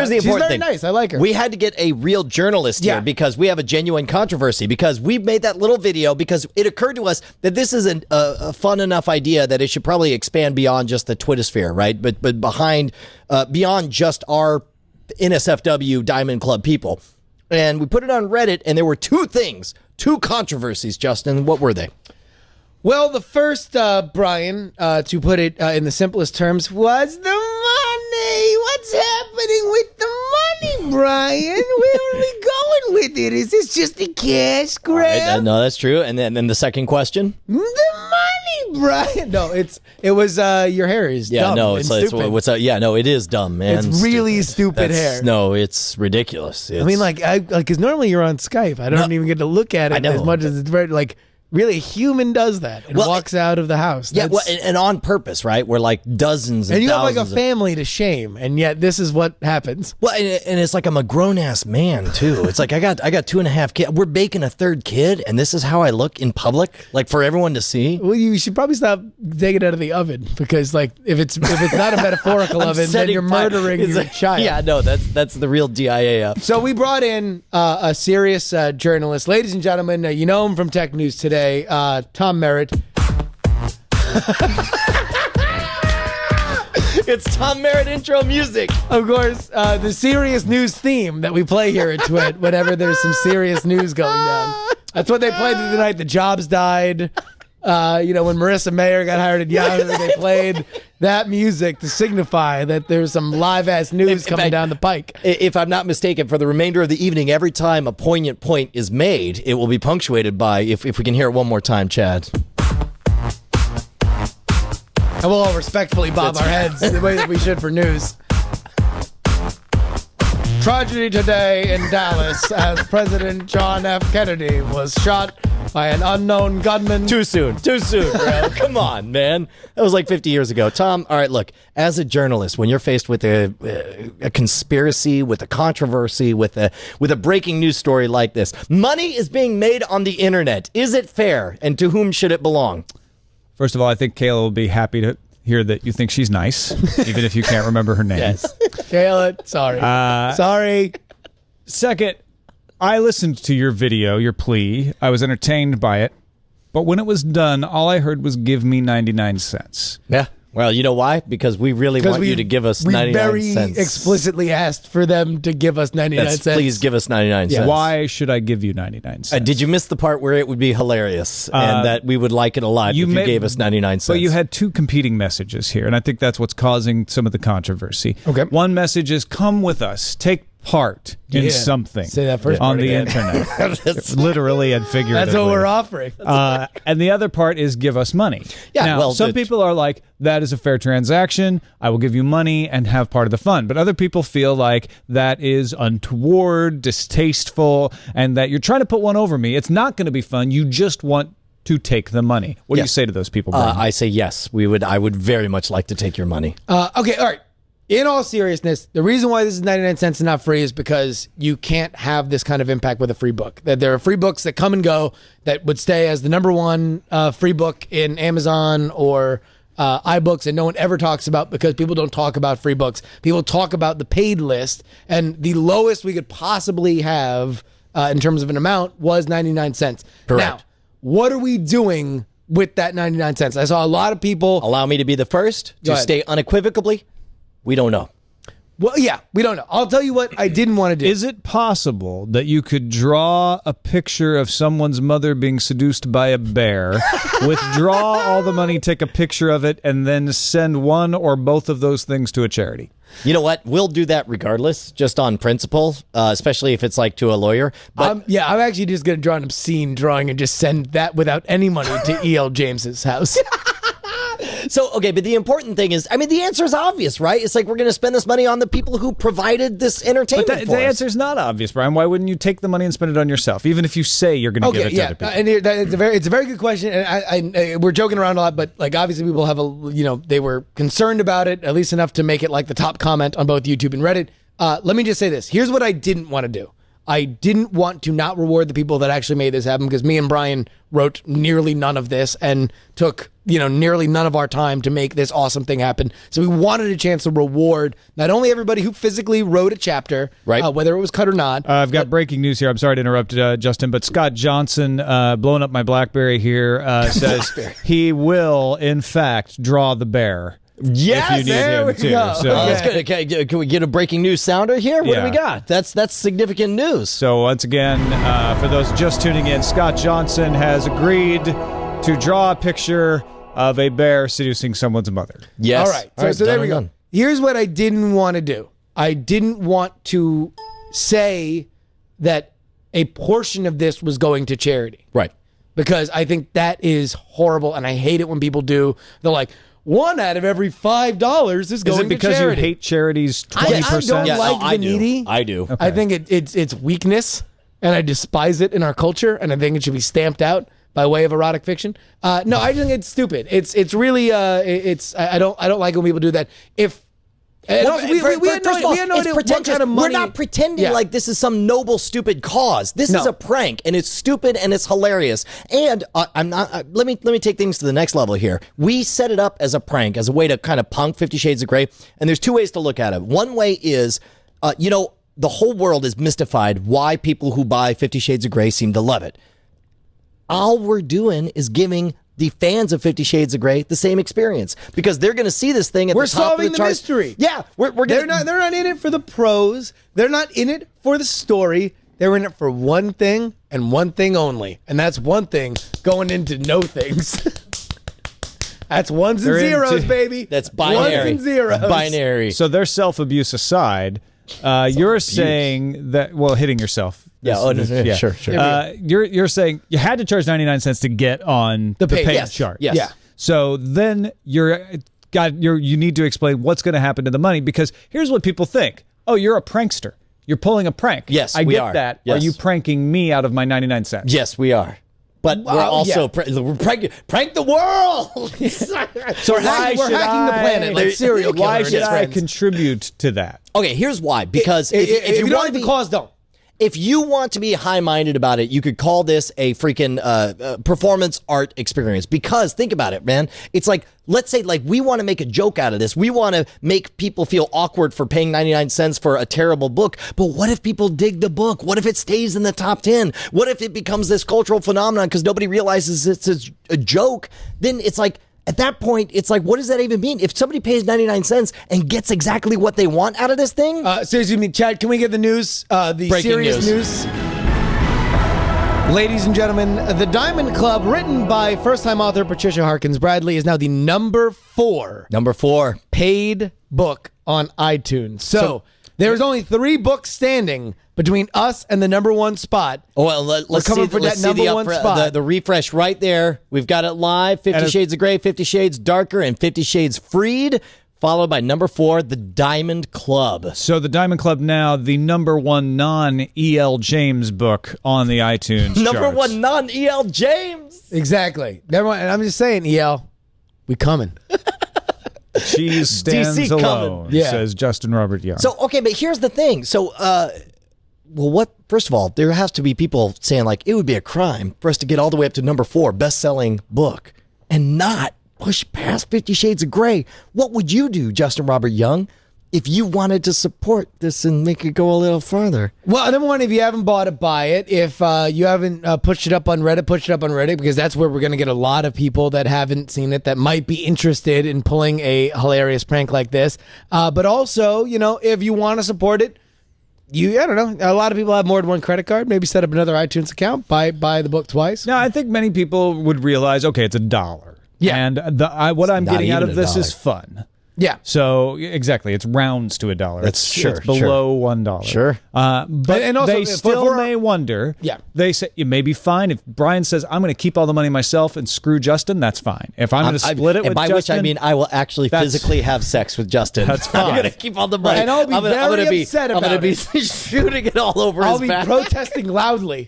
here's the important thing. She's very nice. I like her. We had to get a real journalist here because we have a genuine controversy, because we made that little video because it occurred to us that this is a fun enough idea that it should probably expand beyond just the Twittersphere, right? But beyond just our NSFW Diamond Club people. And we put it on Reddit, and there were two controversies, Justin. What were they? Well, the first, Brian, to put it in the simplest terms, was the money. What's happening with the money, Brian? Where are we going with it? Is this just a cash grab? Right, no, that's true. And then the second question? The money, Brian. No, it was your hair is dumb. No, it's stupid. what's no, it is dumb, man. It's really stupid hair. No, it's ridiculous. I mean, because normally you're on Skype. I don't even get to look at it as much as it's very really, a human does that and walks out of the house. And on purpose, right? We're like dozens and you have like a thousands family to shame, and yet this is what happens. Well, and it's like I'm a grown ass man too. It's like I got 2.5 kids. We're baking a third kid, and this is how I look in public, like for everyone to see. Well, you should probably stop taking it out of the oven, because like if it's not a metaphorical oven, then you're murdering your child. Yeah, no, that's the real DIA. So we brought in a serious journalist, ladies and gentlemen. You know him from Tech News Today. Tom Merritt. It's Tom Merritt intro music. Of course, the serious news theme that we play here at Twit whenever there's some serious news going down. That's what they played the night the Jobs died. When Marissa Mayer got hired at Yahoo, they played that music to signify that there's some live-ass news coming down the pike. If I'm not mistaken, for the remainder of the evening, every time a poignant point is made, it will be punctuated by, if we can hear it one more time, Chad. And we'll all respectfully bob our heads the way that we should for news. Tragedy today in Dallas as President John F. Kennedy was shot by an unknown gunman. Too soon, bro. Come on, man. That was like 50 years ago. Tom, all right, look, as a journalist, when you're faced with a conspiracy, with a controversy, with a breaking news story like this, money is being made on the internet. Is it fair? And to whom should it belong? First of all, I think Kayla will be happy to hear that you think she's nice, even if you can't remember her name. Yes. Kayla, sorry. Sorry. Second, I listened to your video, your plea. I was entertained by it. But when it was done, all I heard was give me 99 cents. Yeah. Well, you know why? Because we really want you to give us 99 cents. We very explicitly asked for them to give us 99 cents. Please give us 99 cents. Why should I give you 99 cents? Did you miss the part where it would be hilarious and that we would like it a lot if you gave us 99 cents? But you had two competing messages here, and I think that's what's causing some of the controversy. Okay. One message is, come with us, take part in something. Say that first on part the again. internet. Literally and figuratively. That's what we're offering. And the other part is give us money. Yeah, now, well, some people are like, that is a fair transaction. I will give you money and have part of the fun. But other people feel like that is untoward, distasteful, and that you're trying to put one over me. It's not going to be fun. You just want to take the money. What do you say to those people, Brian? I say yes. I would very much like to take your money. Okay, all right. In all seriousness, the reason why this is 99 cents and not free is because you can't have this kind of impact with a free book. There are free books that come and go that would stay as the #1 free book in Amazon or iBooks, and no one ever talks about, because people don't talk about free books. People talk about the paid list, and the lowest we could possibly have in terms of an amount was 99 cents. Correct. Now, what are we doing with that 99 cents? I saw a lot of people... Allow me to be the first to stay unequivocally. We don't know. Well, yeah, we don't know. I'll tell you what I didn't want to do. Is it possible that you could draw a picture of someone's mother being seduced by a bear, withdraw all the money, take a picture of it, and then send one or both of those things to a charity? You know what? We'll do that regardless, just on principle, especially if it's like to a lawyer. But I'm actually just going to draw an obscene drawing and just send that without any money to E.L. James's house. So, okay, but the important thing is, I mean, the answer is obvious, right? It's like we're going to spend this money on the people who provided this entertainment But the answer is not obvious, Brian. Why wouldn't you take the money and spend it on yourself, even if you say you're going to give it to other people? And it's a very good question, and we're joking around a lot, but like obviously people have they were concerned about it, at least enough to make it like the top comment on both YouTube and Reddit. Let me just say this. Here's what I didn't want to do. I didn't want to not reward the people that actually made this happen, because me and Brian wrote nearly none of this and took, nearly none of our time to make this awesome thing happen. So we wanted a chance to reward not only everybody who physically wrote a chapter, right, whether it was cut or not. I've got breaking news here. I'm sorry to interrupt, Justin, but Scott Johnson, blowing up my BlackBerry here, says he will, in fact, draw the bear. Yes, if you need there him we too. go. So, That's good. Can we get a breaking news sounder here? What do we got? That's significant news. So once again, for those just tuning in, Scott Johnson has agreed to draw a picture of a bear seducing someone's mother. Yes. All right. So there we go. Done. Here's what I didn't want to do. I didn't want to say that a portion of this was going to charity. Right. Because I think that is horrible, and I hate it when people do. They're like, 1 out of every $5 is going to charity. Is it because you hate charities 20%? I don't like the needy. I do. Okay. I think it's weakness, and I despise it in our culture, and I think it should be stamped out by way of erotic fiction. No, I think it's stupid. It's really I don't like when people do that. We had no idea what kind of money. We're not pretending like this is some noble, stupid cause. This is a prank, and it's stupid and it's hilarious. And I'm not. Let me take things to the next level here. We set it up as a prank, as a way to kind of punk 50 Shades of Grey. And there's 2 ways to look at it. One way is, the whole world is mystified why people who buy 50 Shades of Grey seem to love it. All we're doing is giving the fans of 50 Shades of Grey the same experience, because they're going to see this thing at the top of the charts. We're solving the mystery. Yeah, they're not in it for the prose. They're not in it for the story. They're in it for one thing and one thing only, and that's one thing going into no things. That's ones and zeros, baby. That's binary. Ones and zeros. Binary. So their self-abuse aside, you're saying that, hitting yourself. Yeah, sure. You're saying you had to charge 99 cents to get on the page chart. Yes. Yeah. So then you need to explain what's going to happen to the money, because here's what people think. Oh, you're a prankster. You're pulling a prank. Yes, I we get are. that. Yes. Are you pranking me out of my 99 cents? Yes, we are. But we're also prank the world. So we're hacking the planet like serial killer. Why should I contribute to that? Okay, here's why. Because if you don't like the cause, don't. If you want to be high-minded about it, you could call this a freaking performance art experience. Because think about it, man. It's like, let's say, we want to make a joke out of this. We want to make people feel awkward for paying 99 cents for a terrible book. But what if people dig the book? What if it stays in the top 10? What if it becomes this cultural phenomenon because nobody realizes it's a joke? Then it's like, at that point, it's like, what does that even mean? If somebody pays 99 cents and gets exactly what they want out of this thing? Seriously, Chad, can we get the news? The Breaking serious news? Ladies and gentlemen, The Diamond Club, written by first-time author Patricia Harkins Bradley, is now the number 4 paid book on iTunes. So there's only 3 books standing between us and the number 1 spot. Oh, well, let's see the refresh right there. We've got it live. 50 Shades of Grey, 50 Shades Darker, and 50 Shades Freed, followed by number 4, The Diamond Club. So The Diamond Club now the number 1 non-E.L. James book on the iTunes Number charts. 1 non-E.L. James. Exactly. And I'm just saying, E.L., we coming. Cheese stands DC alone, says Justin Robert Young. So, okay, but here's the thing. So, first of all, there has to be people saying, it would be a crime for us to get all the way up to number 4, best-selling book, and not push past 50 Shades of Grey. What would you do, Justin Robert Young, if you wanted to support this and make it go a little further? Well, number 1, if you haven't bought it, buy it. If you haven't pushed it up on Reddit, push it up on Reddit, because that's where we're going to get a lot of people that haven't seen it that might be interested in pulling a hilarious prank like this. But also, if you want to support it, I don't know. A lot of people have more than one credit card. Maybe set up another iTunes account. Buy the book twice. Now, I think many people would realize, okay, it's $1. Yeah. And what I'm getting out of this is fun. Yeah. So exactly, it's rounds to $1. It's below $1. Sure. But and also, they still may wonder. Yeah. They say it may be fine if Brian says I'm going to keep all the money myself and screw Justin. That's fine. If I'm going to split it with by Justin, which I mean I will actually physically have sex with Justin. That's fine. I'm going to keep all the money. And I'll be very upset about it. I'm going to be shooting it all over his back. I'll be protesting loudly.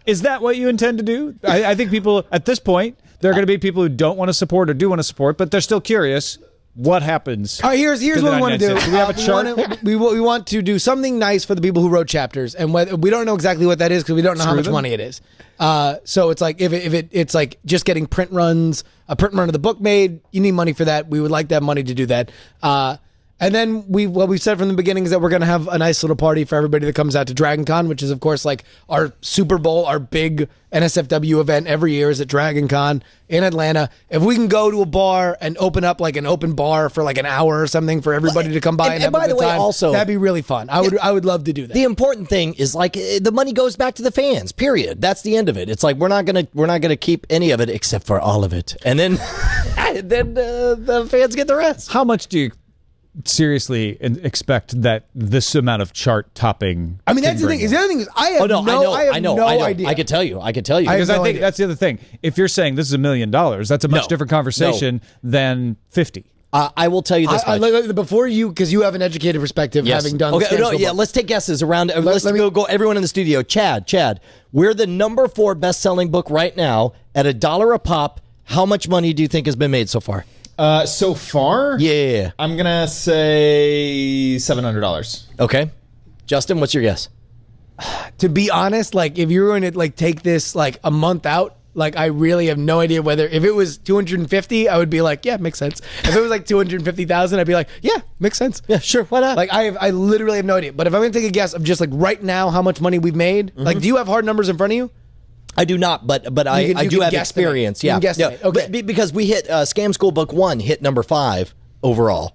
Is that what you intend to do? I think people at this point, there are going to be people who don't want to support or do want to support, but they're still curious. what happens? All right, here's what we want to do. Do we have a chart? We want to do something nice for the people who wrote chapters, and we don't know exactly what that is because we don't know how much money it is. So it's like if it's like just getting print runs, a print run of the book made, you need money for that. We would like that money to do that. And then what we've said from the beginning is that we're going to have a nice little party for everybody that comes out to Dragon Con, which is, of course, like our Super Bowl, our big NSFW event every year is at Dragon Con in Atlanta. If we can go to a bar and open up like an open bar for like an hour or something for everybody to come by and have a good time, also, that'd be really fun. I would love to do that. The important thing is like the money goes back to the fans, period. That's the end of it. It's like we're not gonna keep any of it except for all of it. And then the fans get the rest. How much do you seriously expect that this amount of chart topping? I mean, that's the thing. The other thing is, I have no idea. I could tell you because I think that's the other thing. If you're saying this is $1 million, that's a much different conversation than 50. I will tell you this much. Before you, because you have an educated perspective, having done. Okay, let's take guesses around. Let's go. Everyone in the studio. Chad, we're the number 4 best-selling book right now at $1 a pop. How much money do you think has been made so far? So far? Yeah. I'm going to say $700. Okay. Justin, what's your guess? To be honest, like if you're going to like take this like a month out, like I really have no idea whether if it was 250, I would be like, yeah, makes sense. If it was like 250,000, I'd be like, yeah, makes sense. Yeah, sure, why not? Like I literally have no idea. But if I'm going to take a guess of just like right now how much money we've made, like do you have hard numbers in front of you? I do not, but I do have experience. Yeah, okay. Because we hit Scam School Book 1 hit number 5 overall,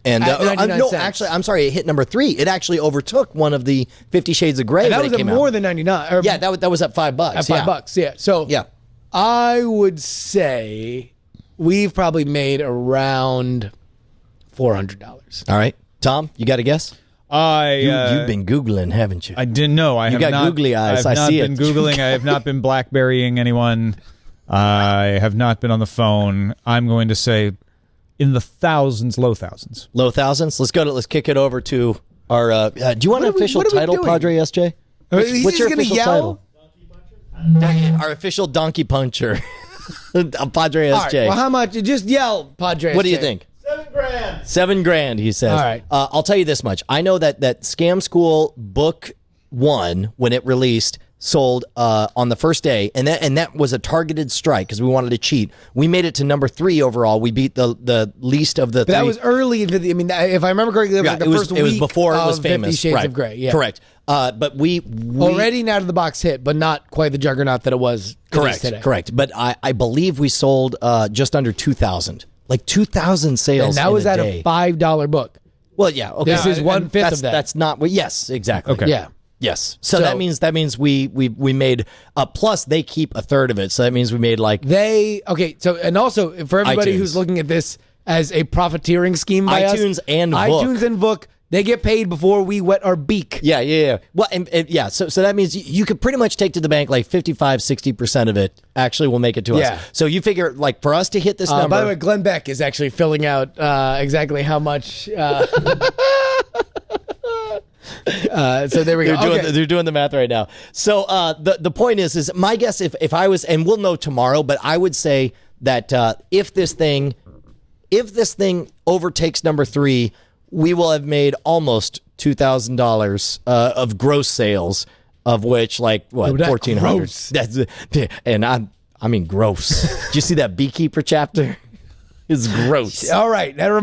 and no, actually, I'm sorry, it hit number 3. It actually overtook one of the 50 Shades of Grey. And that was at more than 99. Yeah, that was at $5. At $5, yeah. So yeah, I would say we've probably made around $400. All right, Tom, you got a guess? You've been Googling, haven't you? I didn't know. I have got not, googly eyes. I see it. I've been Googling. I have not been BlackBerrying anyone. I have not been on the phone. I'm going to say in the thousands, low thousands. Low thousands? Let's kick it over to our... do you want an official title, Padre SJ? What's your official title? Our official Donkey Puncher. Padre SJ. Right, well, how much? Just yell, Padre SJ. What do you think? $7,000, he says. All right. I'll tell you this much. I know that Scam School Book 1, when it released, sold on the first day, and that was a targeted strike because we wanted to cheat. We made it to number 3 overall. We beat the least of the 3. That was early. I mean, if I remember correctly, that was like the first week. It was before it was famous. 50 Shades of Grey. Yeah. Correct. But we already an out of the box hit, but not quite the juggernaut that it was. Correct. But I believe we sold just under 2,000. Like 2,000 sales. And that was at a $5 book. Well, yeah. Okay. This is 1/5 of that. That's not. Well, yes, exactly. Okay. Yeah. Yes. So that means we made plus they keep a third of it. So that means we made like So and also for everybody who's looking at this as a profiteering scheme by iTunes and Vook, they get paid before we wet our beak. Yeah. Well, and yeah. So that means you could pretty much take to the bank like 55-60% of it actually will make it to us. So you figure like for us to hit this number. By the way, Glenn Beck is actually filling out exactly how much. So there we go. They're doing the math right now. So the point is my guess if I was, and we'll know tomorrow, but I would say that if this thing overtakes number 3, we will have made almost $2,000 of gross sales, of which like what 1,400. That's and I mean gross. Did you see that Beekeeper chapter? It's gross. All right, that reminds.